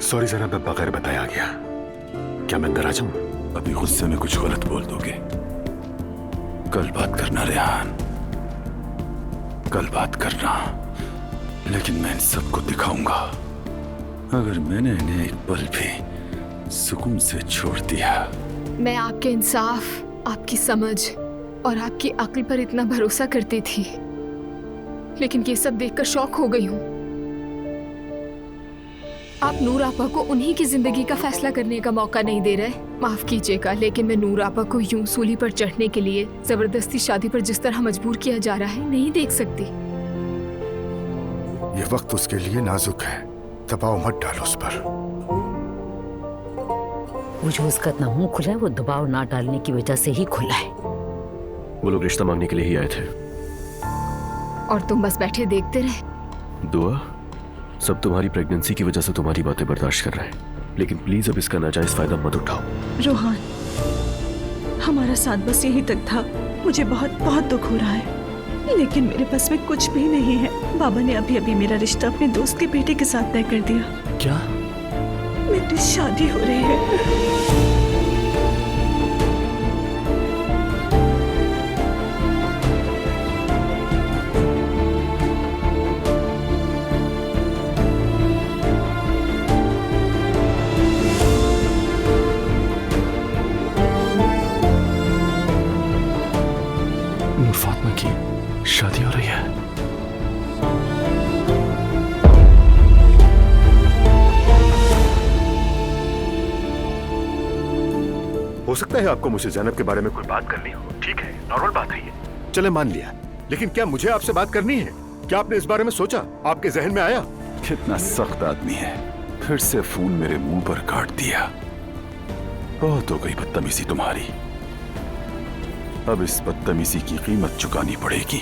Sorry जरा, मैं बगैर बताए आ गया। क्या मैं अंदर आ जाऊं? अभी गुस्से में कुछ गलत बोल दोगे। कल बात करना रेहान, कल बात करना। लेकिन मैं इन सबको दिखाऊंगा। अगर मैंने इन्हें एक पल भी सुकून से छोड़ दिया। मैं आपके इंसाफ, आपकी समझ और आपकी अक्ल पर इतना भरोसा करती थी, लेकिन ये सब देखकर शॉक हो गई हूँ। आप नूर आपा को उन्हीं की जिंदगी का फैसला करने का मौका नहीं दे रहे। माफ कीजिएगा, लेकिन मैं नूर आपा को यूं सूली पर चढ़ने के लिए जबरदस्ती शादी पर जिस तरह मजबूर किया जा रहा है नहीं देख सकती। ये वक्त उसके लिए नाजुक है, दबाव मत डालो उस पर। वो जो उसका इतना मुंह खुला है वो दबाव ना डालने की वजह से ही खुला है। वो लोग रिश्ता मांगने के लिए ही आए थे। और तुम बस बैठे देखते रहे। दुआ, सब तुम्हारी प्रेगनेंसी की वजह से तुम्हारी बातें बर्दाश्त कर रहे हैं, लेकिन प्लीज अब इसका नाजायज फायदा मत उठाओ। रोहान, हमारा साथ बस यहीं तक था। मुझे बहुत बहुत दुख हो रहा है, लेकिन मेरे पास में कुछ भी नहीं है। बाबा ने अभी अभी मेरा रिश्ता अपने दोस्त के बेटे के साथ तय कर दिया। क्या? मेरी शादी हो रही है। नूर फातिमा की शादी हो रही है। हो सकता है आपको मुझसे ज़ैनब के बारे में कोई बात करनी हो, ठीक है, नॉर्मल बात है ये, चले मान लिया। लेकिन क्या मुझे आपसे बात करनी है? क्या आपने इस बारे में सोचा? आपके जहन में आया? कितना सख्त आदमी है, फिर से फोन मेरे मुंह पर काट दिया। बहुत हो गई बदतमीजी तुम्हारी, अब इस बदतमीजी की कीमत चुकानी पड़ेगी।